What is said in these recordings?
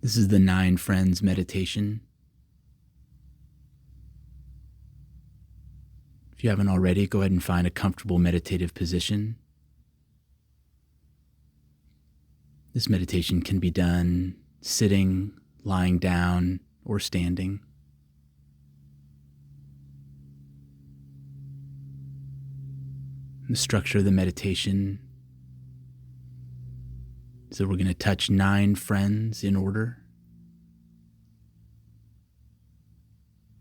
This is the Nine Friends meditation. If you haven't already, go ahead and find a comfortable meditative position. This meditation can be done sitting, lying down, or standing. The structure of the meditation is that we're going to touch 9 friends in order.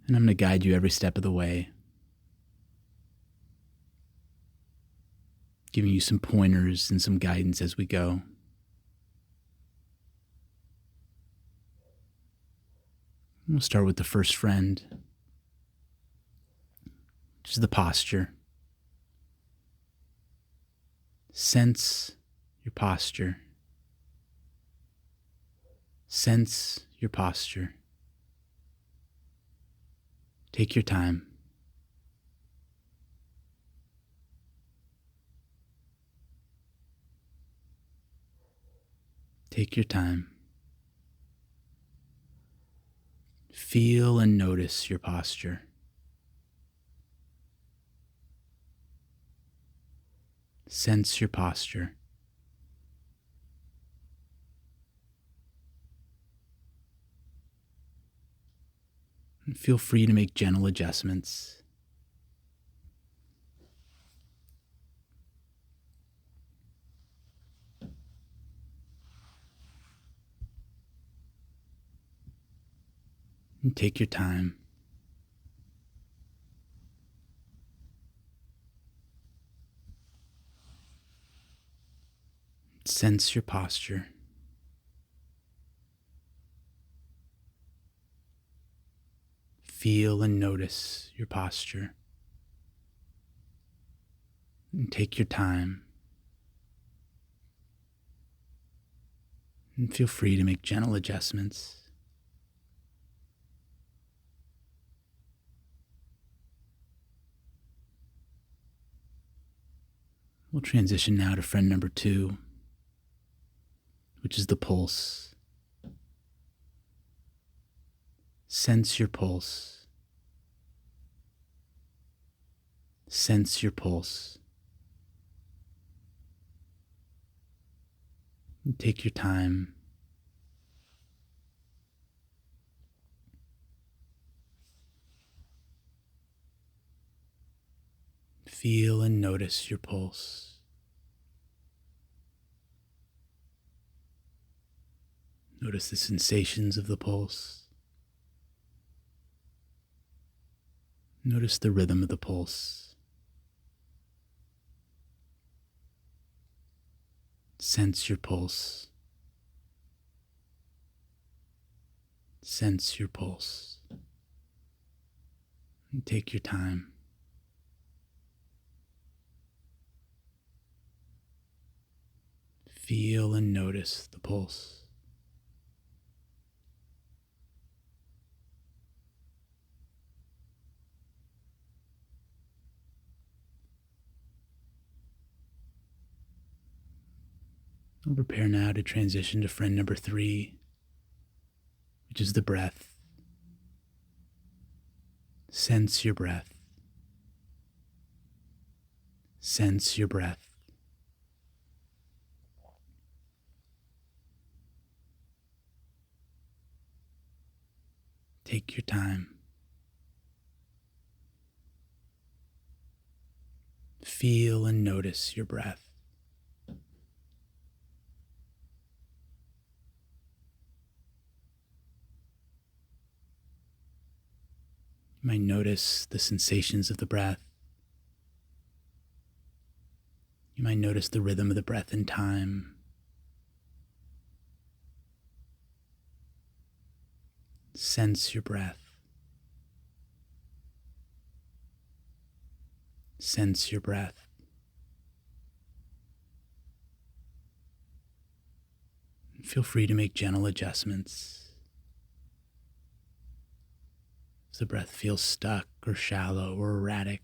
And I'm going to guide you every step of the way, giving you some pointers and some guidance as we go. We'll start with the first friend, which is the posture. Sense your posture. Sense your posture. Take your time. Take your time. Feel and notice your posture. Sense your posture. And feel free to make gentle adjustments. And take your time. Sense your posture. Feel and notice your posture. And take your time. And feel free to make gentle adjustments. We'll transition now to friend number 2, which is the pulse. Sense your pulse. Sense your pulse. And take your time. Feel and notice your pulse. Notice the sensations of the pulse. Notice the rhythm of the pulse. Sense your pulse. Sense your pulse. And take your time. Feel and notice the pulse. We'll prepare now to transition to friend number 3, which is the breath. Sense your breath. Sense your breath. Take your time. Feel and notice your breath. You might notice the sensations of the breath. You might notice the rhythm of the breath in time. Sense your breath. Sense your breath. Feel free to make gentle adjustments. If the breath feels stuck or shallow or erratic,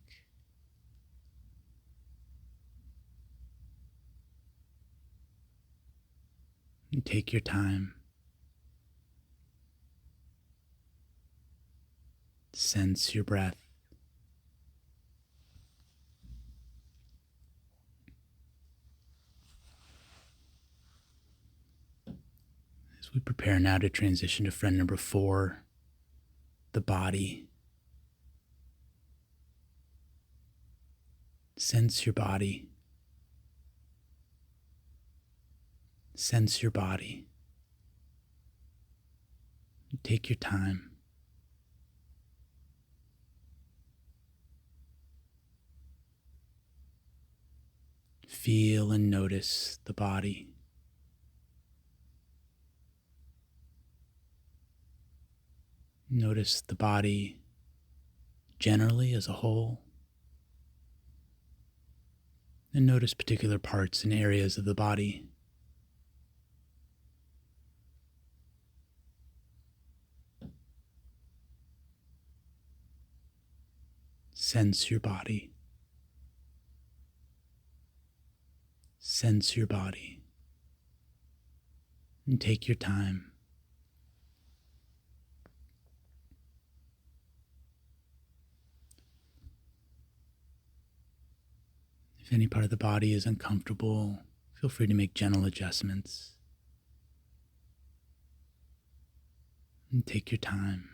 and take your time. Sense your breath. As we prepare now to transition to friend number 4, the body. Sense your body. Sense your body. Take your time. Feel and notice the body. Notice the body generally as a whole. And notice particular parts and areas of the body. Sense your body. Sense your body. And take your time. If any part of the body is uncomfortable, feel free to make gentle adjustments. And take your time.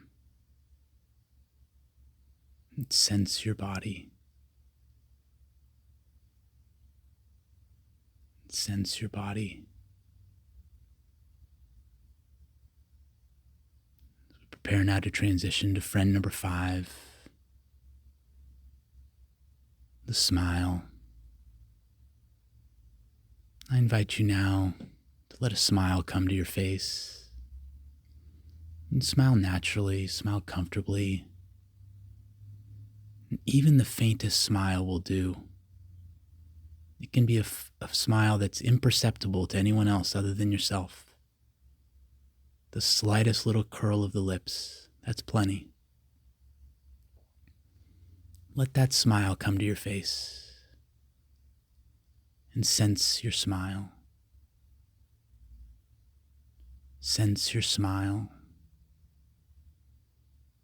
And sense your body. Sense your body. As we prepare now to transition to friend number 5, the smile. I invite you now to let a smile come to your face. And smile naturally, smile comfortably. And even the faintest smile will do. It can be a smile that's imperceptible to anyone else other than yourself. The slightest little curl of the lips, that's plenty. Let that smile come to your face. And sense your smile. Sense your smile.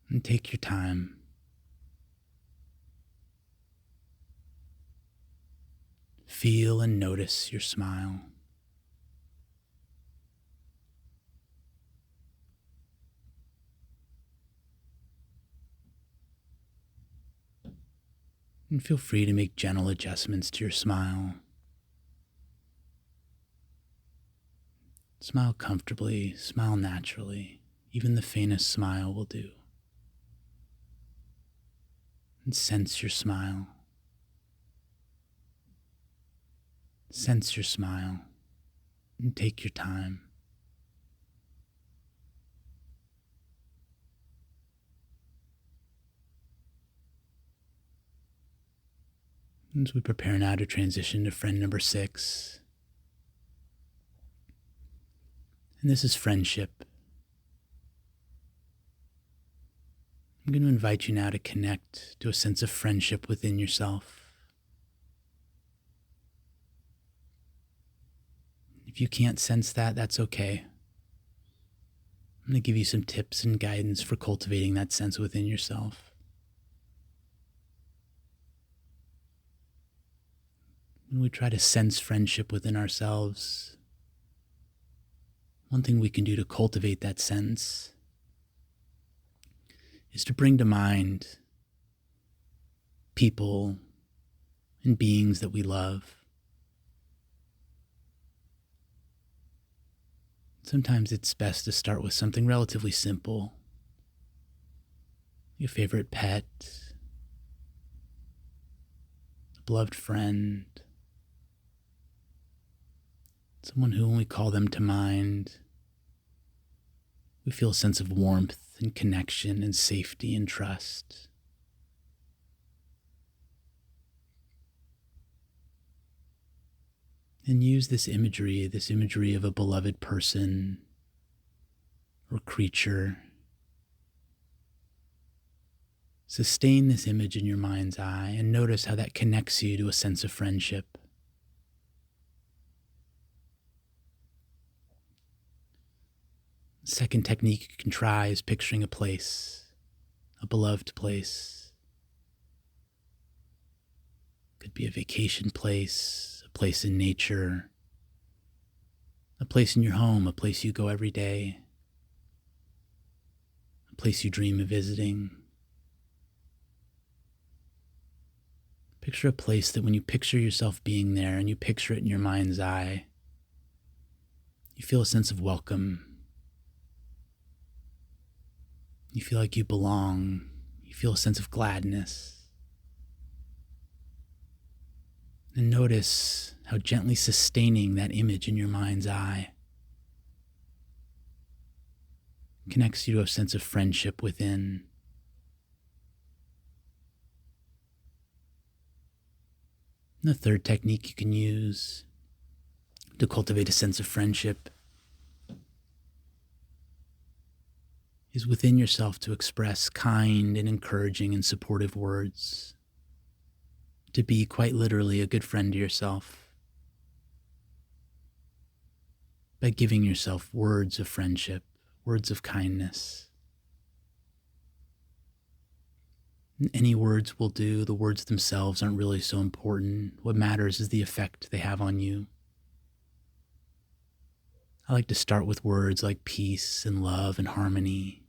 And take your time. Feel and notice your smile. And feel free to make gentle adjustments to your smile. Smile comfortably, smile naturally. Even the faintest smile will do. And sense your smile. Sense your smile. And take your time. As we prepare now to transition to friend number 6. And this is friendship. I'm going to invite you now to connect to a sense of friendship within yourself. If you can't sense that, that's okay. I'm going to give you some tips and guidance for cultivating that sense within yourself. When we try to sense friendship within ourselves, one thing we can do to cultivate that sense is to bring to mind people and beings that we love. Sometimes it's best to start with something relatively simple. Your favorite pet, a beloved friend, someone who, when we call them to mind, we feel a sense of warmth and connection and safety and trust. And use this imagery of a beloved person or creature. Sustain this image in your mind's eye and notice how that connects you to a sense of friendship. Second technique you can try is picturing a place, a beloved place. Could be a vacation place, a place in nature, a place in your home, a place you go every day, a place you dream of visiting. Picture a place that when you picture yourself being there and you picture it in your mind's eye, you feel a sense of welcome. You feel like you belong. You feel a sense of gladness. And notice how gently sustaining that image in your mind's eye connects you to a sense of friendship within. And the third technique you can use to cultivate a sense of friendship is within yourself to express kind and encouraging and supportive words. To be quite literally a good friend to yourself by giving yourself words of friendship, words of kindness. And any words will do. The words themselves aren't really so important. What matters is the effect they have on you. I like to start with words like peace and love and harmony,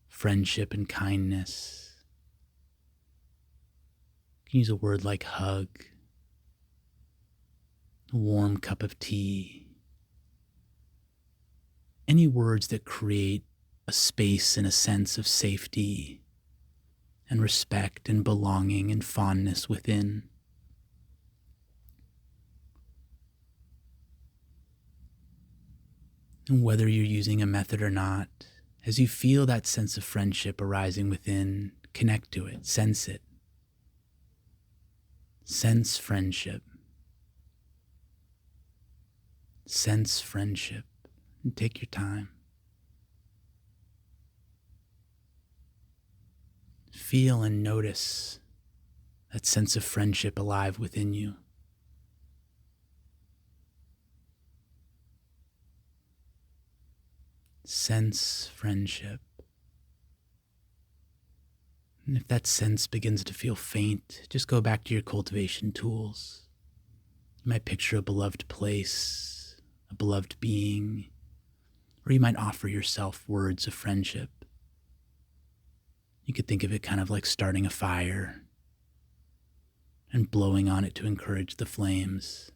friendship and kindness. You can use a word like hug, a warm cup of tea. Any words that create a space and a sense of safety and respect and belonging and fondness within. And whether you're using a method or not, as you feel that sense of friendship arising within, connect to it, sense it. Sense friendship. Sense friendship. And take your time. Feel and notice that sense of friendship alive within you. Sense friendship. And if that sense begins to feel faint, just go back to your cultivation tools. You might picture a beloved place, a beloved being, or you might offer yourself words of friendship. You could think of it kind of like starting a fire and blowing on it to encourage the flames.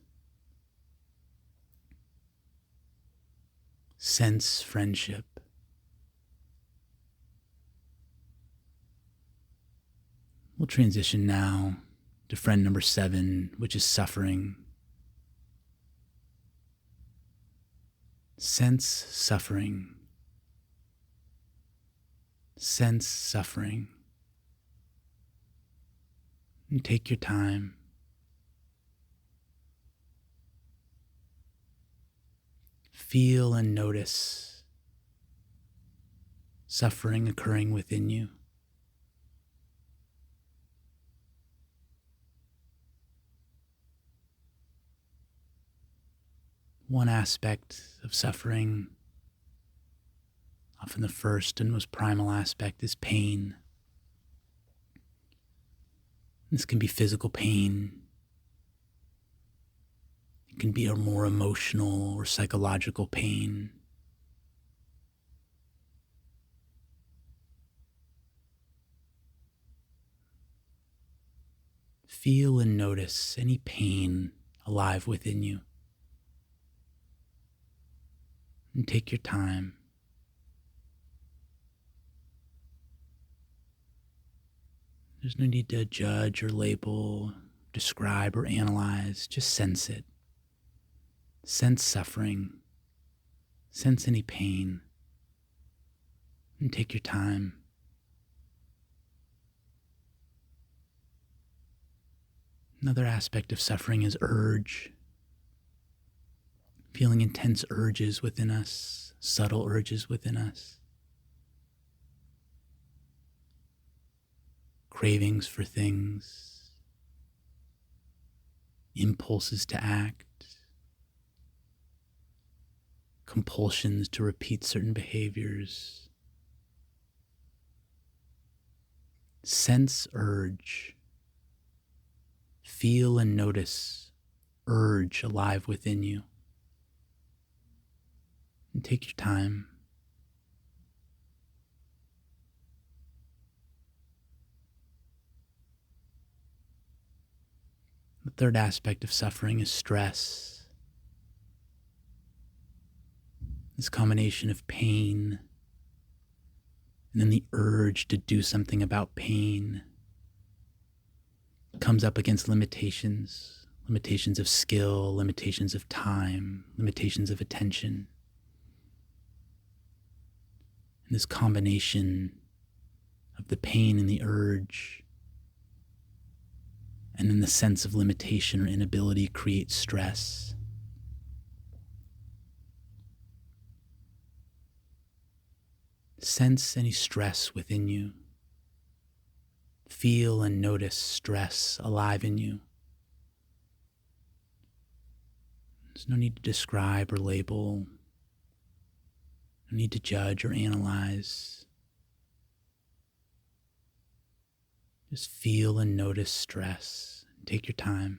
Sense friendship. We'll transition now to friend number 7, which is suffering. Sense suffering. Sense suffering. And take your time. Feel and notice suffering occurring within you. One aspect of suffering, often the first and most primal aspect, is pain. This can be physical pain. It can be a more emotional or psychological pain. Feel and notice any pain alive within you. And take your time. There's no need to judge or label, describe or analyze. Just sense it. Sense suffering. Sense any pain. And take your time. Another aspect of suffering is urge. Feeling intense urges within us, subtle urges within us. Cravings for things, impulses to act, compulsions to repeat certain behaviors. Sense urge. Feel and notice urge alive within you. And take your time. The third aspect of suffering is stress. This combination of pain and then the urge to do something about pain comes up against limitations of skill, limitations of time, limitations of attention. And this combination of the pain and the urge and then the sense of limitation or inability creates stress. Sense any stress within you. Feel and notice stress alive in you. There's no need to describe or label. No need to judge or analyze. Just feel and notice stress. Take your time.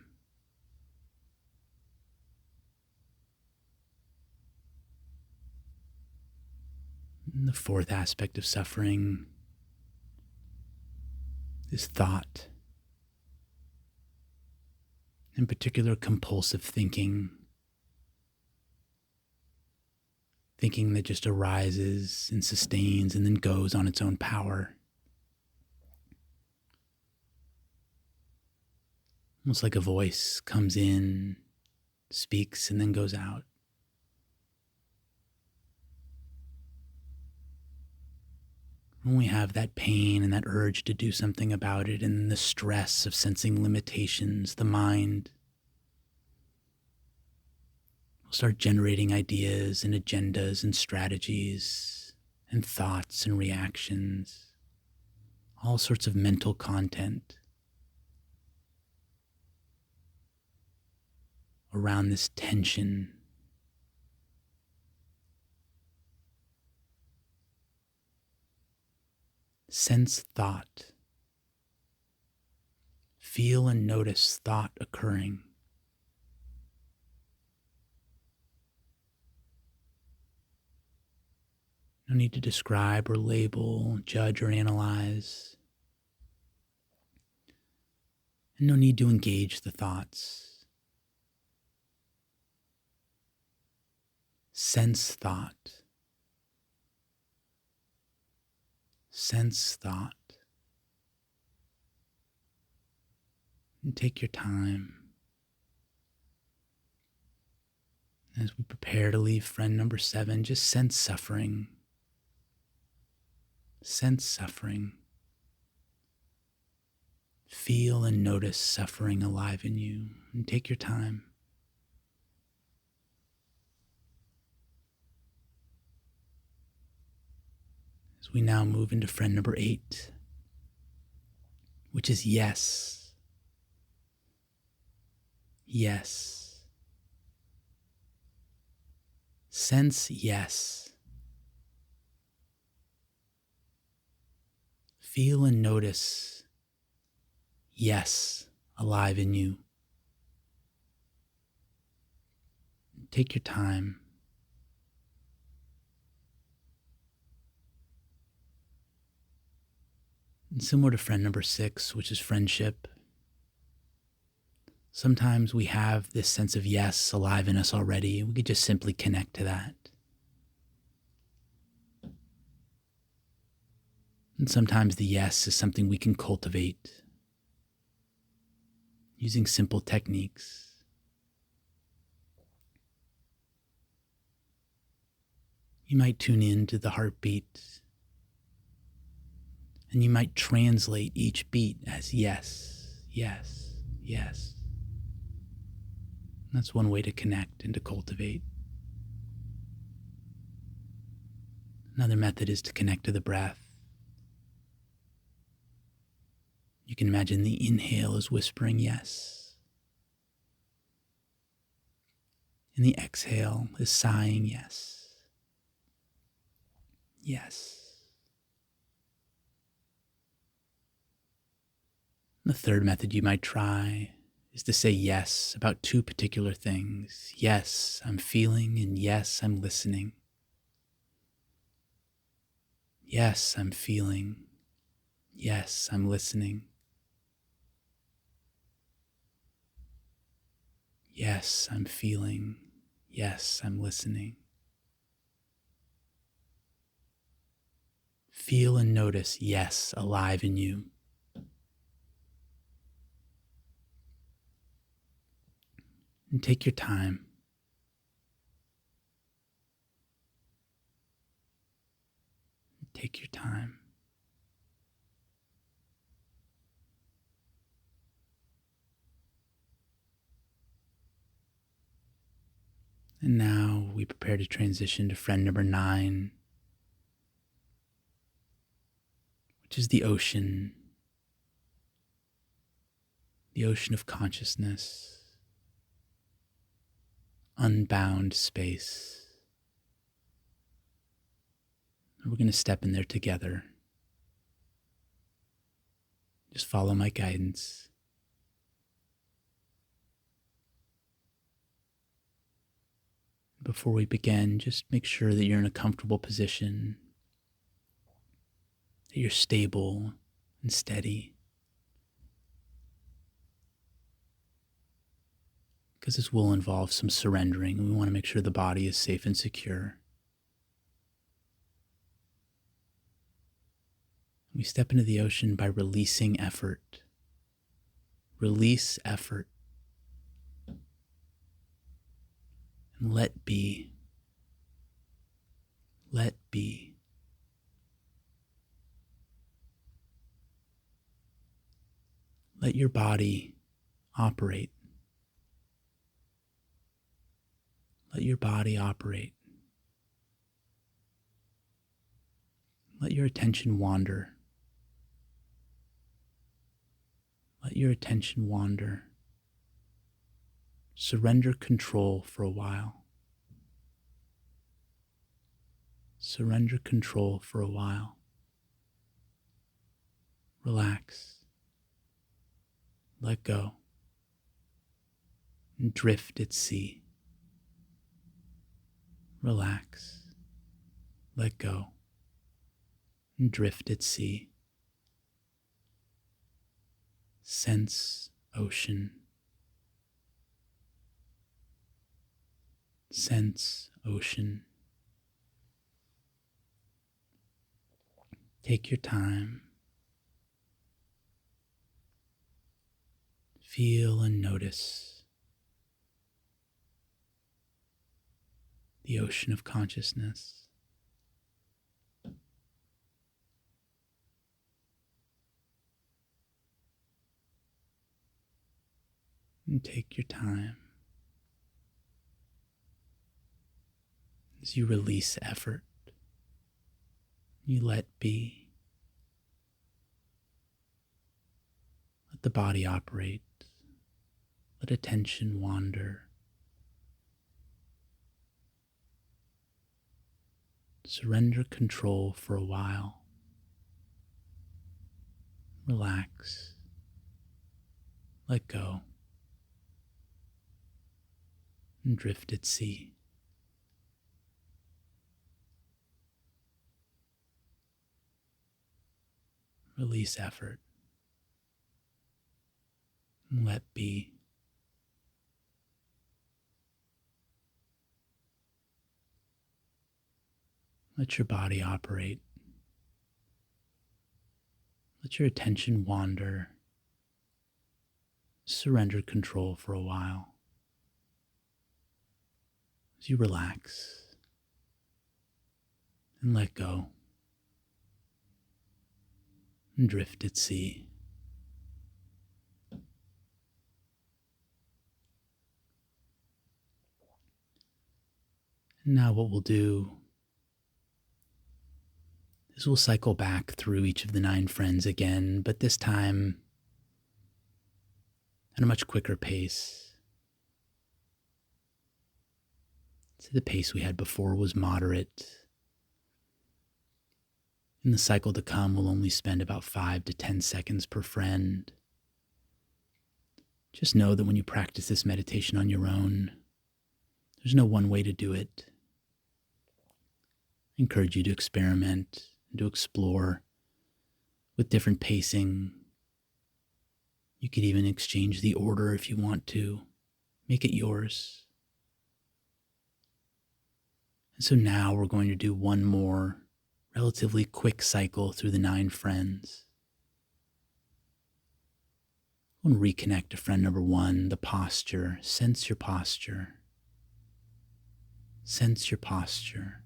And the fourth aspect of suffering is thought. In particular, compulsive thinking. Thinking that just arises and sustains and then goes on its own power. Almost like a voice comes in, speaks, and then goes out. When we have that pain and that urge to do something about it and the stress of sensing limitations, the mind will start generating ideas and agendas and strategies and thoughts and reactions, all sorts of mental content around this tension. Sense thought. Feel and notice thought occurring. No need to describe or label, judge or analyze. And no need to engage the thoughts. Sense thought. Sense thought. And take your time. As we prepare to leave friend number 7, just sense suffering. Sense suffering. Feel and notice suffering alive in you. And take your time. As we now move into friend number 8, which is yes. Yes. Sense yes. Feel and notice yes alive in you. Take your time. And similar to friend number 6, which is friendship, sometimes we have this sense of yes alive in us already. We could just simply connect to that. And sometimes the yes is something we can cultivate using simple techniques. You might tune in to the heartbeat, and you might translate each beat as yes, yes, yes. That's one way to connect and to cultivate. Another method is to connect to the breath. You can imagine the inhale is whispering yes, and the exhale is sighing yes, yes. The third method you might try is to say yes about two particular things. Yes, I'm feeling, and yes, I'm listening. Yes, I'm feeling. Yes, I'm listening. Yes, I'm feeling. Yes, I'm listening. Feel and notice yes alive in you. And take your time. Take your time. And now we prepare to transition to friend number 9, which is the ocean of consciousness, unbound space. And we're going to step in there together. Just follow my guidance. Before we begin, just make sure that you're in a comfortable position, that you're stable and steady. Because this will involve some surrendering, and we want to make sure the body is safe and secure. We step into the ocean by releasing effort. Release effort. And let be. Let be. Let your body operate. Let your body operate. Let your attention wander. Let your attention wander. Surrender control for a while. Surrender control for a while. Relax. Let go. And drift at sea. Relax. Let go. And drift at sea. Sense ocean. Sense ocean. Take your time. Feel and notice the ocean of consciousness. And take your time as you release effort. You let be. Let the body operate. Let attention wander. Surrender control for a while. Relax. Let go. And drift at sea. Release effort. And let be. Let your body operate. Let your attention wander. Surrender control for a while. As you relax and let go and drift at sea. And now what we'll do is we'll cycle back through each of the 9 friends again, but this time at a much quicker pace. So the pace we had before was moderate. In the cycle to come, we'll only spend about 5 to 10 seconds per friend. Just know that when you practice this meditation on your own, there's no one way to do it. I encourage you to experiment and to explore with different pacing. You could even exchange the order if you want to. Make it yours. And so now we're going to do one more relatively quick cycle through the 9 friends. We'll reconnect to friend number 1, the posture. Sense your posture. Sense your posture.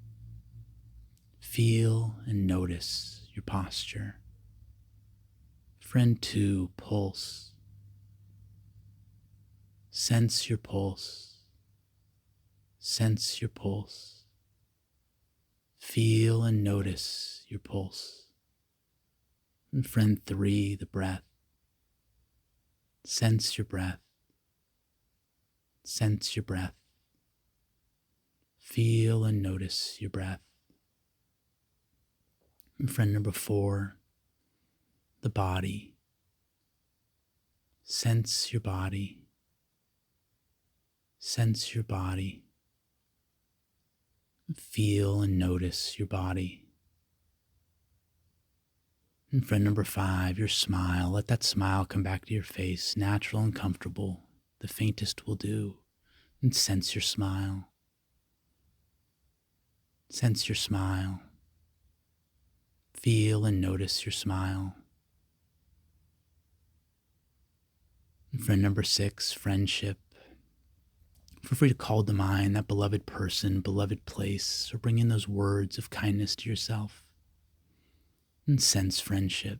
Feel and notice your posture. Friend 2, pulse. Sense your pulse. Sense your pulse. Feel and notice your pulse. And friend 3, the breath. Sense your breath. Sense your breath. Feel and notice your breath. And friend number 4, the body. Sense your body. Sense your body. Feel and notice your body. And friend number 5, your smile. Let that smile come back to your face, natural and comfortable. The faintest will do. And sense your smile. Sense your smile. Feel and notice your smile. And friend number 6, friendship. Feel free to call to mind that beloved person, beloved place, or bring in those words of kindness to yourself. And sense friendship.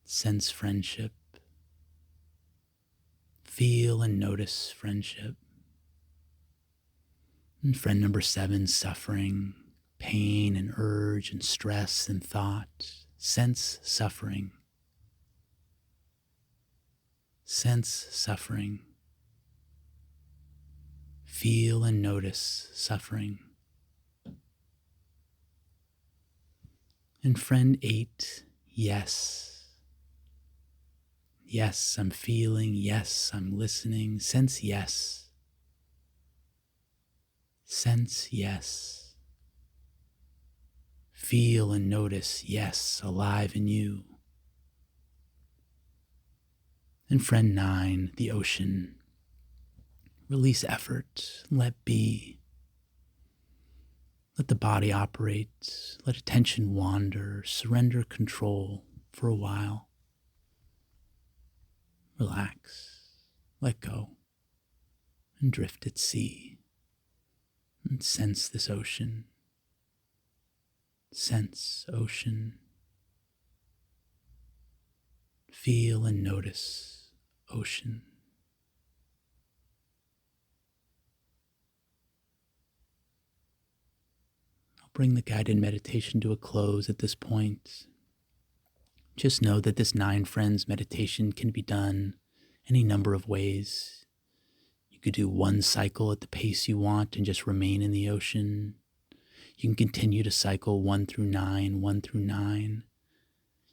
Sense friendship. Feel and notice friendship. And friend number 7, suffering, pain and urge and stress and thought. Sense suffering. Sense suffering. Feel and notice suffering. And friend 8, yes. Yes, I'm feeling. Yes, I'm listening. Sense yes. Sense yes. Feel and notice yes, alive in you. And friend 9, the ocean. Release effort. Let be. Let the body operate. Let attention wander. Surrender control for a while. Relax. Let go. And drift at sea. And sense this ocean. Sense ocean. Feel and notice ocean. Bring the guided meditation to a close at this point. Just know that this 9 friends meditation can be done any number of ways. You could do one cycle at the pace you want and just remain in the ocean. You can continue to cycle 1 through 9,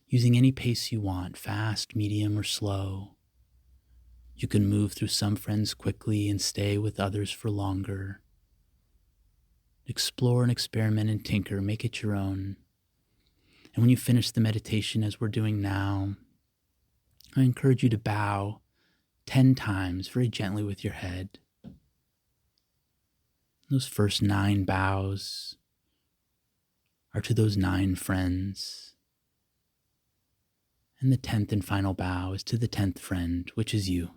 using any pace you want, fast, medium, or slow. You can move through some friends quickly and stay with others for longer. Explore and experiment and tinker, make it your own. And when you finish the meditation as we're doing now, I encourage you to bow 10 times very gently with your head. Those first 9 bows are to those 9 friends. And the 10th and final bow is to the 10th friend, which is you.